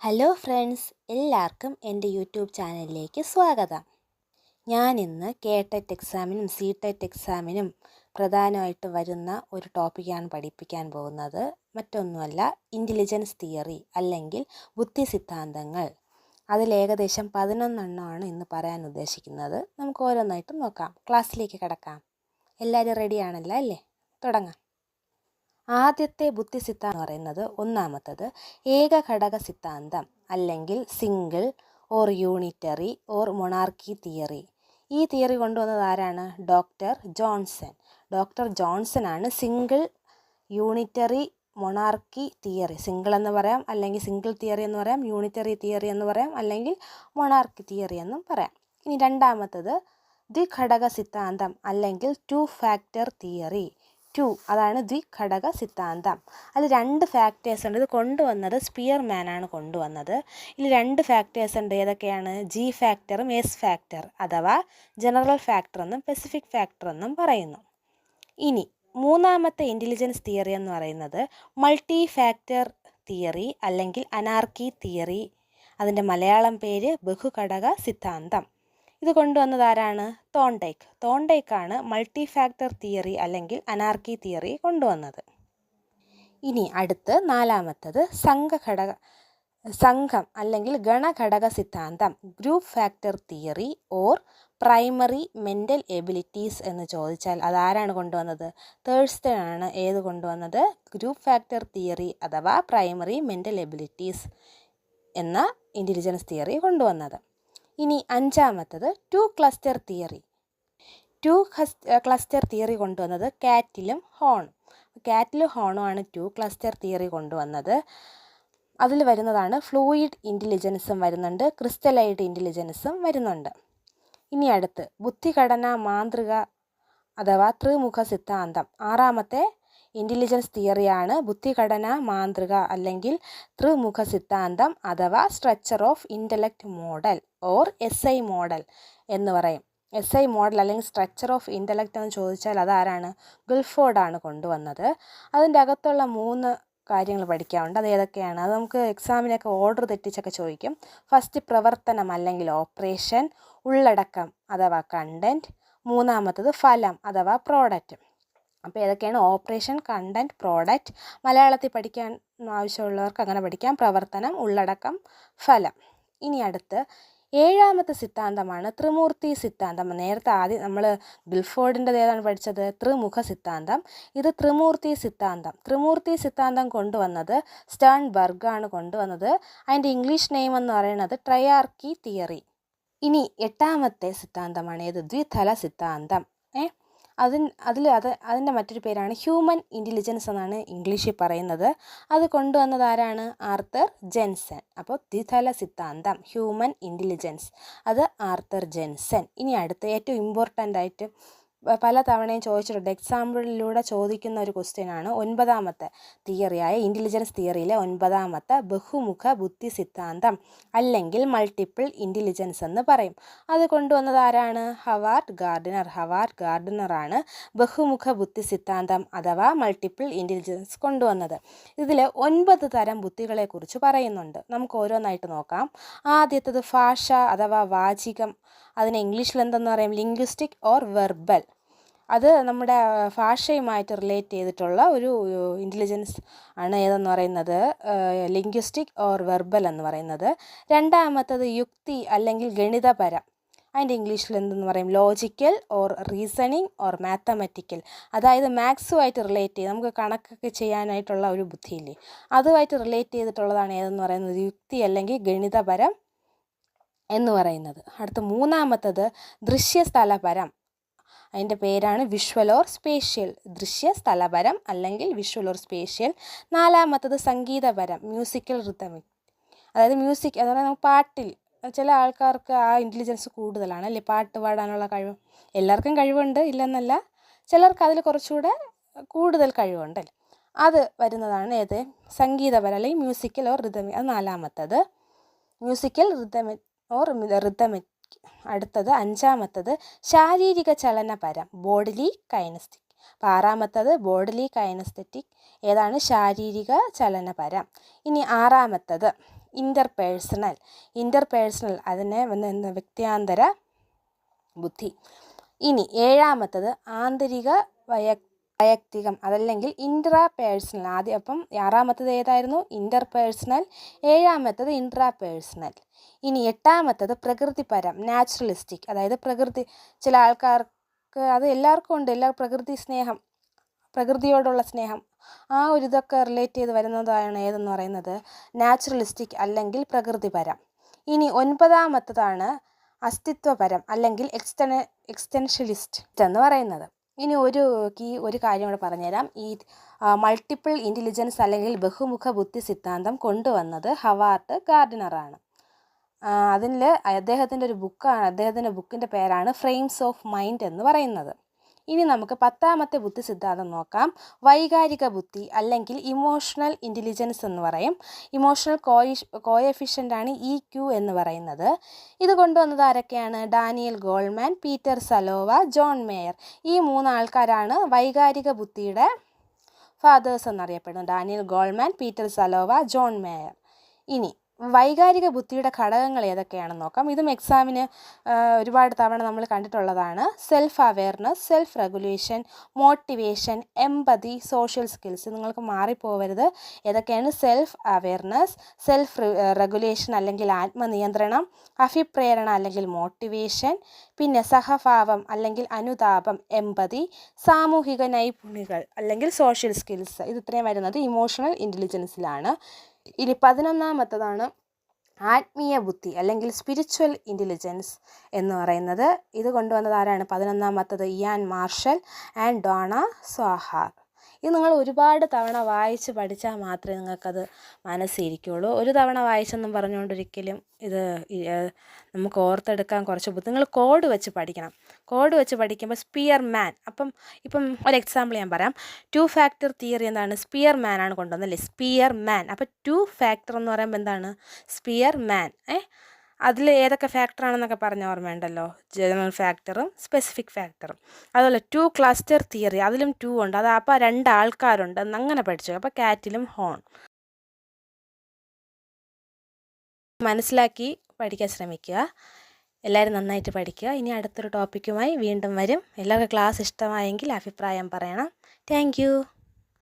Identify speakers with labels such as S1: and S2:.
S1: Hello friends, എല്ലാവർക്കും എൻ്റെ YouTube ചാനലിലേക്ക് സ്വാഗതം. ഞാനിന്ന് കേടെറ്റ് എക്സാമിനും സി-ടെറ്റ് എക്സാമിനും പ്രധാനമായിട്ട് വരുന്ന ഒരു ടോപ്പിക്കാണ് പഠിപ്പിക്കാൻ പോകുന്നത്. മറ്റൊന്നുമല്ല, ഇൻ്റലിജൻസ് തിയറി അല്ലെങ്കിൽ ബുദ്ധി സിദ്ധാന്തങ്ങൾ. അതിൽ ഏകദേശം 11 എണ്ണമാണ് ഇന്ന് പറയാൻ ഉദ്ദേശിക്കുന്നത്. നമുക്ക് ഓരോന്നായിട്ട് നോക്കാം. ക്ലാസ്സിലേക്ക് കിടക്കാം. എല്ലാവരും റെഡിയാണല്ലോ അല്ലേ? തുടങ്ങാം. ആദ്യത്തെ ബുദ്ധി സിദ്ധാന്തം എന്ന് പറയുന്നത് ഒന്നാമത്തത് ഏകഘടക സിദ്ധാന്തം അല്ലെങ്കിൽ single or unitary or monarchy theory. ഈ തിയറി കൊണ്ടുവന്നത് ആരാണ്? Doctor Johnson. ഡോക്ടർ ജോൺസൺ ആണ് single unitary monarchy theory. Single എന്ന് പറയാം, അല്ലെങ്കിൽ സിംഗിൾ തിയറി എന്ന് പറയാം, യൂണിറ്ററി തിയറി എന്ന് പറയാം, അല്ലെങ്കിൽ മൊണാർക്കി തിയറി എന്നും പറയാം. ഇനി രണ്ടാമത്തത് ദ്വിഘടക സിദ്ധാന്തം അല്ലെങ്കിൽ ടു ഫാക്ടർ തിയറി. അതാണ് ദ്വിഘടക സിദ്ധാന്തം. അത് 2 ഫാക്ടേഴ്സ് ഉണ്ട്. ഇത് കൊണ്ടുവന്നത് സ്പിയർമാൻ ആണ് കൊണ്ടുവന്നത്. ഇതിൽ 2 ഫാക്ടേഴ്സ് ഉണ്ട്. ഏതൊക്കെയാണ്? ജി ഫാക്ടറും എസ് ഫാക്ടർ, അഥവാ ജനറൽ ഫാക്ടർ എന്നും സ്പെസിഫിക് ഫാക്ടർ എന്നും പറയുന്നു. ഇനി മൂന്നാമത്തെ ഇൻ്റലിജൻസ് തിയറി എന്ന് പറയുന്നത് മൾട്ടി ഫാക്ടർ തിയറി അല്ലെങ്കിൽ അനാർക്കി തിയറി. അതിൻ്റെ മലയാളം പേര് ബഹുഘടക സിദ്ധാന്തം. ഇത് കൊണ്ടുവന്നത് ആരാണ്? തോണ്ടേക്കാണ് മൾട്ടി ഫാക്ടർ തിയറി അല്ലെങ്കിൽ അനാർക്കി തിയറി കൊണ്ടുവന്നത്. ഇനി അടുത്ത് നാലാമത്തത് സംഘം അല്ലെങ്കിൽ ഗണഘടക സിദ്ധാന്തം, group factor theory or primary mental abilities എന്ന് ചോദിച്ചാൽ അതാരാണ് കൊണ്ടുവന്നത്? തേഴ്സ്റ്റൺ ആണ്. ഏത് കൊണ്ടുവന്നത്? ഗ്രൂപ്പ് ഫാക്ടർ തിയറി അഥവാ പ്രൈമറി മെൻ്റൽ എബിലിറ്റീസ് എന്ന ഇൻ്റലിജൻസ് തിയറി കൊണ്ടുവന്നത്. ഇനി അഞ്ചാമത്തത് ടു ക്ലസ്റ്റർ തിയറി കൊണ്ടുവന്നത് കാറ്റിലും ഹോണുമാണ് ടു ക്ലസ്റ്റർ തിയറി കൊണ്ടുവന്നത്. അതിൽ വരുന്നതാണ് ഫ്ലൂയിഡ് ഇൻ്റലിജൻസും വരുന്നുണ്ട്, ക്രിസ്റ്റലൈഡ് ഇൻ്റലിജൻസും വരുന്നുണ്ട്. ഇനി അടുത്ത് ബുദ്ധിഘടനാ മാതൃക അഥവാ ത്രിമുഖ സിദ്ധാന്തം. ആറാമത്തെ ഇൻ്റലിജൻസ് തിയറിയാണ് ബുദ്ധിഘടനാ മാതൃക അല്ലെങ്കിൽ ത്രിമുഖ സിദ്ധാന്തം അഥവാ structure of intellect model or SI model എന്ന് പറയും. SI മോഡൽ അല്ലെങ്കിൽ സ്ട്രക്ചർ ഓഫ് ഇൻ്റലക്റ്റ് എന്ന് ചോദിച്ചാൽ അതാരാണ്? ഗുൾഫോർഡാണ് കൊണ്ടുവന്നത്. അതിൻ്റെ അകത്തുള്ള 3 കാര്യങ്ങൾ പഠിക്കാറുണ്ട്. അത് ഏതൊക്കെയാണ്? അത് നമുക്ക് എക്സാമിനൊക്കെ ഓർഡർ തെറ്റിച്ചൊക്കെ ചോദിക്കും. ഫസ്റ്റ് പ്രവർത്തനം അല്ലെങ്കിൽ ഓപ്പറേഷൻ, ഉള്ളടക്കം അഥവാ കണ്ടൻറ്റ്, മൂന്നാമത്തത് ഫലം അഥവാ പ്രോഡക്റ്റ്. അപ്പോൾ ഏതൊക്കെയാണ്? Operation, content, product. മലയാളത്തിൽ പഠിക്കാൻ ആവശ്യമുള്ളവർക്ക് അങ്ങനെ പഠിക്കാം. പ്രവർത്തനം, ഉള്ളടക്കം, ഫലം. ഇനി അടുത്ത് ഏഴാമത്തെ സിദ്ധാന്തമാണ് ത്രിമൂർത്തി സിദ്ധാന്തം. നേരത്തെ ആദ്യം നമ്മൾ ഗിൽഫോർഡിൻ്റെ ഏതാണ് പഠിച്ചത്? ത്രിമുഖ സിദ്ധാന്തം. ഇത് ത്രിമൂർത്തി സിദ്ധാന്തം കൊണ്ടുവന്നത് സ്റ്റേൺബർഗ് ആണ് കൊണ്ടുവന്നത്. അതിൻ്റെ ഇംഗ്ലീഷ് നെയിം എന്ന് പറയുന്നത് ട്രയാർക്കി തിയറി. ഇനി എട്ടാമത്തെ സിദ്ധാന്തമാണ് ഏത്? ദ്വിതല സിദ്ധാന്തം. അതിൻ്റെ മറ്റൊരു പേരാണ് ഹ്യൂമൻ ഇൻ്റലിജൻസ് എന്നാണ് ഇംഗ്ലീഷിൽ പറയുന്നത്. അത് കൊണ്ടുവന്നത് ആരാണ്? ആർതർ ജെൻസൺ. അപ്പോൾ ദ്വിതല സിദ്ധാന്തം, ഹ്യൂമൻ ഇൻ്റലിജൻസ്, അത് ആർതർ ജെൻസൺ. ഇനി അടുത്ത് ഏറ്റവും ഇമ്പോർട്ടൻ്റ് ആയിട്ട് പല തവണയും ചോദിച്ചിട്ടുണ്ട്, എക്സാമ്പിളിലൂടെ ചോദിക്കുന്ന ഒരു ക്വസ്റ്റ്യനാണ് 9ാമത്തെ തിയറിയായ ഇൻ്റലിജൻസ് തിയറിയിലെ 9ാമത്തെ ബഹുമുഖ ബുദ്ധി സിദ്ധാന്തം അല്ലെങ്കിൽ മൾട്ടിപ്പിൾ ഇൻ്റലിജൻസ് എന്ന് പറയും. അത് കൊണ്ടുവന്നത് ആരാണ്? ഹവാർഡ് ഗാർഡനറാണ് ബഹുമുഖ ബുദ്ധി സിദ്ധാന്തം അഥവാ മൾട്ടിപ്പിൾ ഇൻ്റലിജൻസ് കൊണ്ടുവന്നത്. ഇതിൽ 9 തരം ബുദ്ധികളെക്കുറിച്ച് പറയുന്നുണ്ട്. നമുക്ക് ഓരോന്നായിട്ട് നോക്കാം. ആദ്യത്തേത് ഭാഷ അഥവാ വാചികം. അതിനെ ഇംഗ്ലീഷിൽ എന്തെന്ന് പറയും? Linguistic or verbal. അത് നമ്മുടെ ഭാഷയുമായിട്ട് റിലേറ്റ് ചെയ്തിട്ടുള്ള ഒരു ഇൻ്റലിജൻസ് ആണ് ഏതെന്ന് പറയുന്നത്? ലിംഗ്വിസ്റ്റിക് ഓർ വെർബൽ എന്ന് പറയുന്നത്. രണ്ടാമത്തത് യുക്തി അല്ലെങ്കിൽ ഗണിതപരം. അതിൻ്റെ ഇംഗ്ലീഷിൽ എന്തെന്ന് പറയും? Logical or reasoning or mathematical. അതായത് മാത്സുമായിട്ട് റിലേറ്റ് ചെയ്ത് നമുക്ക് കണക്കൊക്കെ ചെയ്യാനായിട്ടുള്ള ഒരു ബുദ്ധിയില്ലേ, അതുമായിട്ട് റിലേറ്റ് ചെയ്തിട്ടുള്ളതാണ് ഏതെന്ന് പറയുന്നത്? യുക്തി അല്ലെങ്കിൽ ഗണിതപരം എന്ന് പറയുന്നത്. അടുത്ത മൂന്നാമത്തത് ദൃശ്യസ്ഥലപരം. അതിൻ്റെ പേരാണ് വിഷ്വൽ ഓർ സ്പേഷ്യൽ. ദൃശ്യസ്ഥലപരം അല്ലെങ്കിൽ വിഷ്വൽ ഓർ സ്പേഷ്യൽ. നാലാമത്തത് സംഗീതപരം, മ്യൂസിക്കൽ റിതമിക്. അതായത് മ്യൂസിക് എന്ന് പറയുന്നത് പാട്ടിൽ ചില ആൾക്കാർക്ക് ആ ഇൻ്റലിജൻസ് കൂടുതലാണ് അല്ലേ, പാട്ട് പാടാനുള്ള കഴിവ്. എല്ലാവർക്കും കഴിവുണ്ട് ഇല്ലെന്നല്ല, ചിലർക്ക് അതിൽ കുറച്ചുകൂടെ കൂടുതൽ കഴിവുണ്ടല്ലേ. അത് വരുന്നതാണ് ഏത്? സംഗീതപരം അല്ലെങ്കിൽ മ്യൂസിക്കൽ ഓർ റിതമിക്. അത് നാലാമത്തത് മ്യൂസിക്കൽ റിതമിക്. അടുത്തത് അഞ്ചാമത്തത് ശാരീരിക ചലനപരം, ബോഡിലി കൈനസ്റ്റിക്. അപ്പോൾ ആറാമത്തത് ബോഡിലി കൈനസ്തെറ്റിക്. ഏതാണ്? ശാരീരിക ചലനപരം. ഇനി ആറാമത്തത് ഇൻ്റർപേഴ്സണൽ അതിനെ വ്യക്തിയാന്തര ബുദ്ധി. ഇനി ഏഴാമത്തത് ആന്തരിക വൈയക്തികം അതല്ലെങ്കിൽ ഇൻട്രാപേഴ്സണൽ. അപ്പം ആറാമത്തത് ഏതായിരുന്നു? ഇൻ്റർപേഴ്സണൽ. ഏഴാമത്തത് ഇൻട്രാപേഴ്സണൽ. ഇനി എട്ടാമത്തത് പ്രകൃതിപരം, നാച്ചുറലിസ്റ്റിക്. അതായത് ചില ആൾക്കാർക്ക് അത് എല്ലാവർക്കും ഉണ്ട്, പ്രകൃതിയോടുള്ള സ്നേഹം, ആ ഒരു ഇതൊക്കെ റിലേറ്റ് ചെയ്ത് വരുന്നതാണ് ഏതെന്ന് പറയുന്നത് നാച്ചുറലിസ്റ്റിക് അല്ലെങ്കിൽ പ്രകൃതിപരം. ഇനി ഒൻപതാമത്തതാണ് അസ്തിത്വപരം അല്ലെങ്കിൽ എക്സ്റ്റൻഷ്യലിസ്റ്റ് എന്ന് പറയുന്നത്. ഇനി ഒരു കാര്യം കൂടെ പറഞ്ഞുതരാം. ഈ മൾട്ടിപ്പിൾ ഇൻ്റലിജൻസ് അല്ലെങ്കിൽ ബഹുമുഖ ബുദ്ധി സിദ്ധാന്തം കൊണ്ടുവന്നത് ഹവാർഡ് ഗാർഡിനറാണ്. അതിൽ അദ്ദേഹത്തിൻ്റെ ബുക്കിൻ്റെ പേരാണ് ഫ്രെയിംസ് ഓഫ് മൈൻഡ് എന്ന് പറയുന്നത്. ഇനി നമുക്ക് 10ാമത്തെ ബുദ്ധി സിദ്ധാന്തം നോക്കാം. വൈകാരിക ബുദ്ധി അല്ലെങ്കിൽ ഇമോഷണൽ ഇൻ്റലിജൻസ് എന്ന് പറയും. ഇമോഷണൽ കോഎഫിഷ്യൻ്റാണ് EQ എന്ന് പറയുന്നത്. ഇത് കൊണ്ടുവന്നത് ആരൊക്കെയാണ്? Daniel Goleman, Peter Salovey, John Mayer. ഈ 3 ആൾക്കാരാണ് വൈകാരിക ബുദ്ധിയുടെ ഫാദേഴ്സ് എന്നറിയപ്പെടുന്നത്. Daniel Goleman, Peter Salovey, John Mayer. ഇനി വൈകാരിക ബുദ്ധിയുടെ ഘടകങ്ങൾ ഏതൊക്കെയാണെന്ന് നോക്കാം. ഇതും എക്സാമിന് ഒരുപാട് തവണ നമ്മൾ കണ്ടിട്ടുള്ളതാണ്. Self awareness, self regulation, motivation, empathy, social skills. നിങ്ങൾക്ക് മാറിപ്പോവരുത്. ഏതൊക്കെയാണ്? സെൽഫ് അവെയർനെസ്, സെൽഫ് റെഗുലേഷൻ അല്ലെങ്കിൽ ആത്മനിയന്ത്രണം, അഭിപ്രേരണ അല്ലെങ്കിൽ മോട്ടിവേഷൻ, പിന്നെ സഹഭാവം അല്ലെങ്കിൽ അനുതാപം, എമ്പതി, സാമൂഹിക നൈപുണ്യങ്ങൾ അല്ലെങ്കിൽ സോഷ്യൽ സ്കിൽസ്. ഇത് ഇത്രയും വരുന്നത് ഇമോഷണൽ ഇൻ്റലിജൻസിലാണ്. ഇനി 11ാമത്തതാണ് ആത്മീയ ബുദ്ധി അല്ലെങ്കിൽ സ്പിരിച്വൽ ഇൻ്റലിജൻസ് എന്ന് പറയുന്നത്. ഇത് കൊണ്ടുവന്നത് ആരാണ്? 11ാമത്തത് ഇയാൻ മാർഷൽ ആൻഡ് ഡോണ സ്വാഹാർ. ഇത് നിങ്ങൾ ഒരുപാട് തവണ വായിച്ച് പഠിച്ചാൽ മാത്രമേ നിങ്ങൾക്കത് മനസ്സിരിക്കുകയുള്ളൂ. ഒരു തവണ വായിച്ചെന്നും പറഞ്ഞുകൊണ്ടൊരിക്കലും ഇത് നമുക്ക് ഓർത്തെടുക്കാൻ കുറച്ച് നിങ്ങൾ കോഡ് വെച്ച് പഠിക്കണം. കോഡ് വെച്ച് പഠിക്കുമ്പോൾ സ്പിയർമാൻ, ഇപ്പം ഒരു എക്സാമ്പിൾ ഞാൻ പറയാം. 2 ഫാക്ടർ തിയറി എന്താണ്? സ്പിയർമാൻ ആണ് കൊണ്ടുവന്നല്ലേ, സ്പിയർമാൻ. അപ്പോൾ 2 ഫാക്ടർ എന്ന് പറയുമ്പോൾ എന്താണ്? സ്പിയർമാൻ. അതിൽ ഏതൊക്കെ ഫാക്ടറാണെന്നൊക്കെ പറഞ്ഞ ഓർമ്മയുണ്ടല്ലോ, ജനറൽ ഫാക്ടറും സ്പെസിഫിക് ഫാക്ടറും. അതുപോലെ 2 ക്ലസ്റ്റർ തിയറി, അതിലും 2 ഉണ്ട്. അത് അപ്പോൾ 2 ആൾക്കാരുണ്ട് എന്നങ്ങനെ പഠിച്ചു. അപ്പോൾ കാറ്റിലും ഹോൺ മനസ്സിലാക്കി പഠിക്കാൻ ശ്രമിക്കുക. എല്ലാവരും നന്നായിട്ട് പഠിക്കുക. ഇനി അടുത്തൊരു ടോപ്പിക്കുമായി വീണ്ടും വരും. എല്ലാവർക്കും ക്ലാസ് ഇഷ്ടമായെങ്കിൽ അഭിപ്രായം പറയണം. താങ്ക്